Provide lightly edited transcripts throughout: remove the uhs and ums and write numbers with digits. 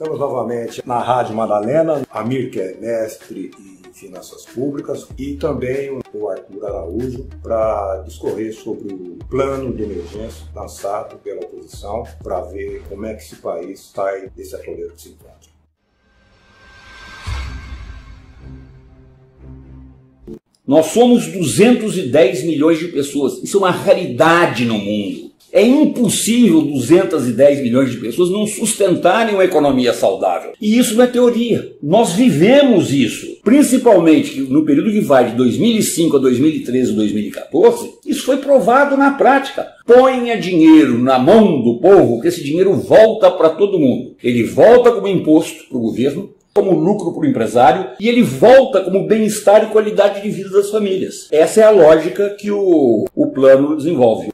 Estamos novamente na Rádio Madalena, Amir, que é mestre em Finanças Públicas, e também o Arthur Araújo, para discorrer sobre o plano de emergência lançado pela oposição, para ver como é que esse país sai desse atoleiro que se encontra. Nós somos 210 milhões de pessoas. Isso é uma raridade no mundo. É impossível 210 milhões de pessoas não sustentarem uma economia saudável. E isso não é teoria. Nós vivemos isso. Principalmente no período que vai de 2005 a 2013 e 2014, isso foi provado na prática. Ponha dinheiro na mão do povo, que esse dinheiro volta para todo mundo. Ele volta como imposto para o governo, como lucro para o empresário, e ele volta como bem-estar e qualidade de vida das famílias. Essa é a lógica que o plano desenvolve.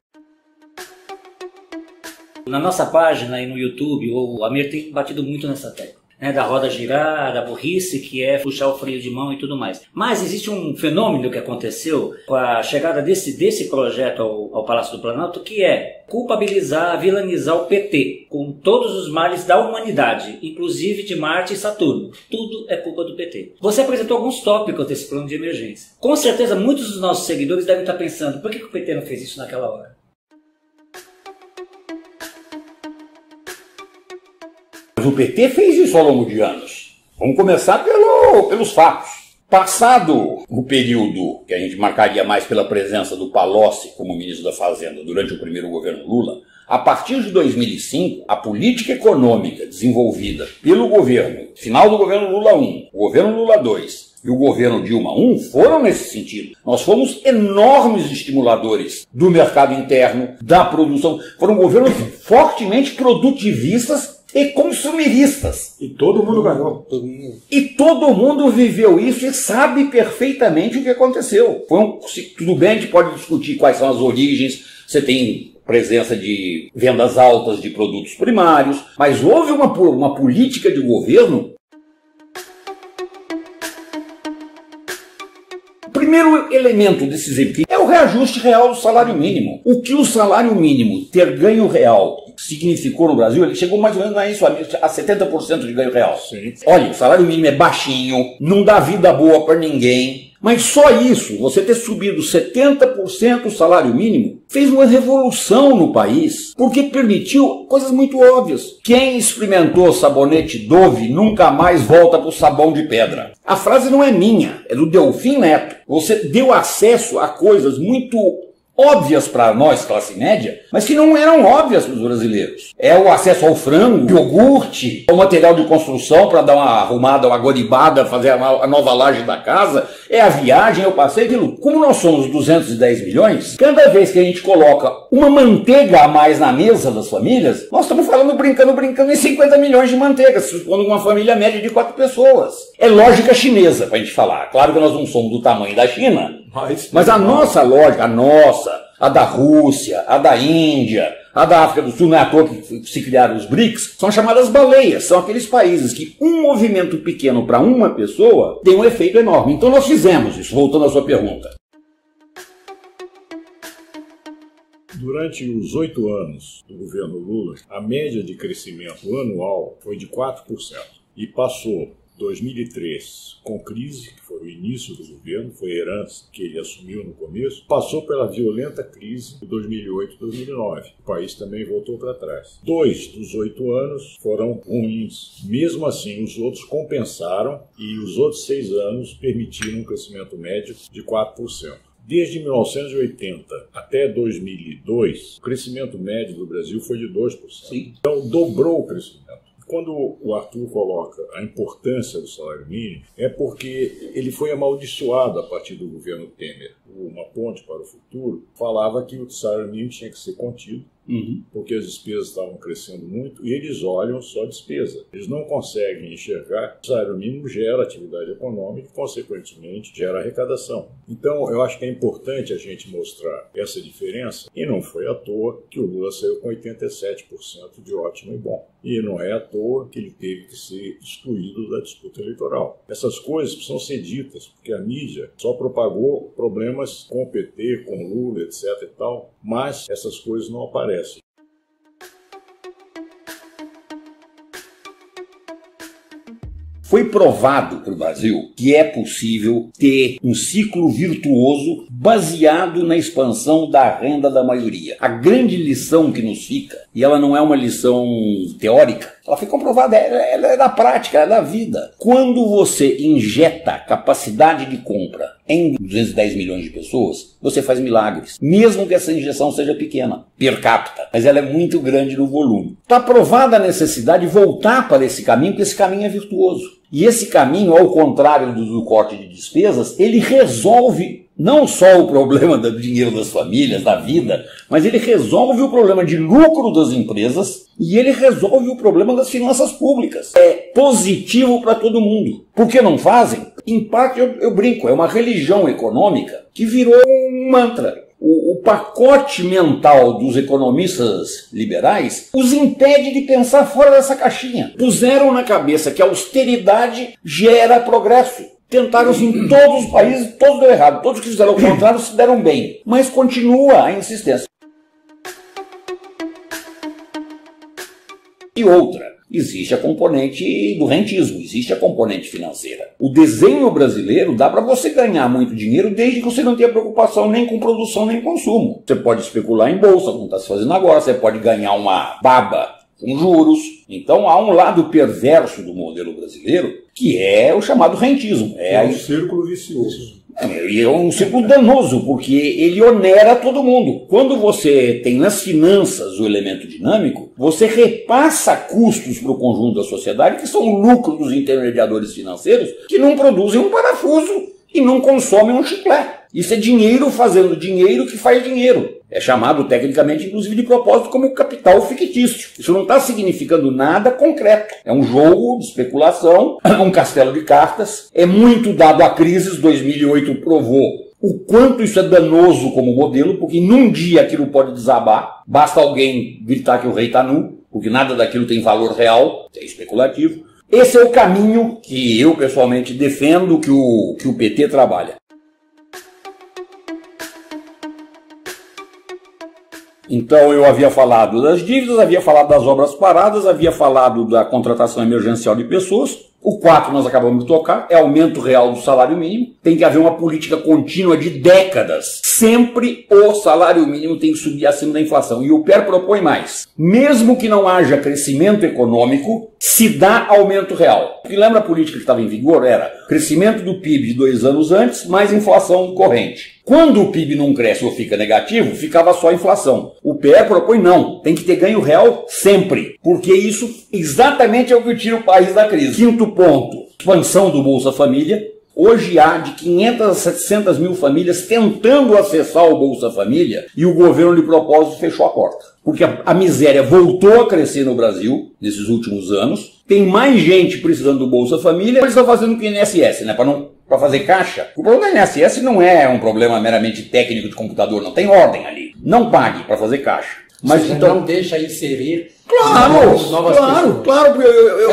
Na nossa página e no YouTube, o Amir tem batido muito nessa tecla, né, da roda girar, da burrice, que é puxar o freio de mão e tudo mais. Mas existe um fenômeno que aconteceu com a chegada desse projeto ao Palácio do Planalto, que é culpabilizar, vilanizar o PT, com todos os males da humanidade, inclusive de Marte e Saturno. Tudo é culpa do PT. Você apresentou alguns tópicos desse plano de emergência. Com certeza, muitos dos nossos seguidores devem estar pensando, por que o PT não fez isso naquela hora? Mas o PT fez isso ao longo de anos. Vamos começar pelos fatos. Passado o período que a gente marcaria mais pela presença do Palocci como ministro da Fazenda durante o primeiro governo Lula, a partir de 2005, a política econômica desenvolvida pelo governo, final do governo Lula I, o governo Lula II e o governo Dilma I, foram nesse sentido. Nós fomos enormes estimuladores do mercado interno, da produção. Foram governos fortemente produtivistas e consumiristas. E todo mundo ganhou. E todo mundo viveu isso e sabe perfeitamente o que aconteceu. Tudo bem, a gente pode discutir quais são as origens. Você tem presença de vendas altas de produtos primários, mas houve uma política de governo. O primeiro elemento desse exemplo é o reajuste real do salário mínimo. O que o salário mínimo ter ganho real significou no Brasil, ele chegou mais ou menos a 70% de ganho real. Sim. Olha, o salário mínimo é baixinho, não dá vida boa para ninguém, mas só isso, você ter subido 70% o salário mínimo, fez uma revolução no país, porque permitiu coisas muito óbvias. Quem experimentou sabonete Dove nunca mais volta para o sabão de pedra. A frase não é minha, é do Delfim Neto. Você deu acesso a coisas muito óbvias para nós, classe média, mas que não eram óbvias para os brasileiros. É o acesso ao frango, iogurte, ao material de construção para dar uma arrumada, uma goribada, fazer a nova laje da casa, é a viagem, é o passeio, aquilo. Como nós somos 210 milhões, cada vez que a gente coloca uma manteiga a mais na mesa das famílias, nós estamos falando, brincando em 50 milhões de manteigas, supondo uma família média de 4 pessoas. É lógica chinesa, para a gente falar. Claro que nós não somos do tamanho da China, mas a nossa lógica, a da Rússia, a da Índia, a da África do Sul, não é à toa que se criaram os BRICS, são chamadas baleias, são aqueles países que um movimento pequeno para uma pessoa tem um efeito enorme. Então nós fizemos isso, voltando à sua pergunta. Durante os 8 anos do governo Lula, a média de crescimento anual foi de 4% e passou 2003 com crise, que foi o início do governo, foi a herança que ele assumiu no começo, passou pela violenta crise de 2008 e 2009. O país também voltou para trás. 2 dos 8 anos foram ruins. Mesmo assim, os outros compensaram e os outros 6 anos permitiram um crescimento médio de 4%. Desde 1980 até 2002, o crescimento médio do Brasil foi de 2%. Sim. Então, dobrou o crescimento. Quando o Arthur coloca a importância do salário mínimo, é porque ele foi amaldiçoado a partir do governo Temer. Uma Ponte para o Futuro falava que o salário mínimo tinha que ser contido, porque as despesas estavam crescendo muito e eles olham só a despesa. Eles não conseguem enxergar que o salário mínimo gera atividade econômica e, consequentemente, gera arrecadação. Então, eu acho que é importante a gente mostrar essa diferença e não foi à toa que o Lula saiu com 87% de ótimo e bom. E não é à toa que ele teve que ser excluído da disputa eleitoral. Essas coisas precisam ser ditas, porque a mídia só propagou problemas com o PT, com Lula, etc. e tal, mas essas coisas não aparecem. Foi provado para o Brasil que é possível ter um ciclo virtuoso baseado na expansão da renda da maioria. A grande lição que nos fica, e ela não é uma lição teórica, ela foi comprovada, ela é da prática, ela é da vida. Quando você injeta capacidade de compra em 210 milhões de pessoas, você faz milagres. Mesmo que essa injeção seja pequena, per capita, mas ela é muito grande no volume. Está provada a necessidade de voltar para esse caminho, porque esse caminho é virtuoso. E esse caminho, ao contrário do corte de despesas, ele resolve não só o problema do dinheiro das famílias, da vida, mas ele resolve o problema de lucro das empresas e ele resolve o problema das finanças públicas. É positivo para todo mundo. Por que não fazem? Em parte, eu brinco, é uma religião econômica que virou um mantra. O pacote mental dos economistas liberais os impede de pensar fora dessa caixinha. Puseram na cabeça que a austeridade gera progresso. Tentaram isso em todos os países, todos deu errado. Todos que fizeram o contrário se deram bem. Mas continua a insistência. E outra. Existe a componente do rentismo, existe a componente financeira. O desenho brasileiro dá para você ganhar muito dinheiro desde que você não tenha preocupação nem com produção nem com consumo. Você pode especular em bolsa, como está se fazendo agora, você pode ganhar uma baba com juros. Então há um lado perverso do modelo brasileiro que é o chamado rentismo. É um círculo vicioso. É um círculo danoso, porque ele onera todo mundo. Quando você tem nas finanças o elemento dinâmico, você repassa custos para o conjunto da sociedade, que são o lucro dos intermediadores financeiros, que não produzem um parafuso e não consomem um chiclete. Isso é dinheiro fazendo dinheiro que faz dinheiro. É chamado tecnicamente, inclusive de propósito, como capital fictício. Isso não está significando nada concreto. É um jogo de especulação, um castelo de cartas. É muito dado a crises. 2008 provou o quanto isso é danoso como modelo, porque num dia aquilo pode desabar. Basta alguém gritar que o rei está nu, porque nada daquilo tem valor real, é especulativo. Esse é o caminho que eu pessoalmente defendo que o PT trabalha. Então eu havia falado das dívidas, havia falado das obras paradas, havia falado da contratação emergencial de pessoas. O 4 nós acabamos de tocar, é aumento real do salário mínimo. Tem que haver uma política contínua de décadas. Sempre o salário mínimo tem que subir acima da inflação. E o PER propõe mais. Mesmo que não haja crescimento econômico, se dá aumento real. Porque lembra a política que estava em vigor? Era crescimento do PIB de 2 anos antes, mais inflação corrente. Quando o PIB não cresce ou fica negativo, ficava só inflação. O PER propõe não, tem que ter ganho real sempre, porque isso exatamente é o que tira o país da crise. Quinto ponto, expansão do Bolsa Família. Hoje há de 500 a 700 mil famílias tentando acessar o Bolsa Família e o governo de propósito fechou a porta. Porque a miséria voltou a crescer no Brasil nesses últimos anos. Tem mais gente precisando do Bolsa Família, eles estão fazendo com o INSS, né? Para fazer caixa. O problema do INSS não é um problema meramente técnico de computador, não tem ordem ali. Não pague para fazer caixa. Mas você então não deixa inserir Claro,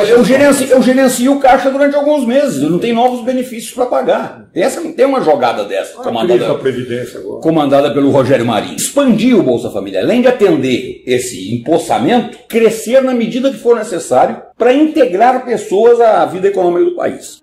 eu gerencio o caixa durante alguns meses, eu não tenho novos benefícios para pagar. Tem uma jogada dessa, comandada pelo Rogério Marinho. Expandir o Bolsa Família, além de atender esse empossamento, crescer na medida que for necessário para integrar pessoas à vida econômica do país.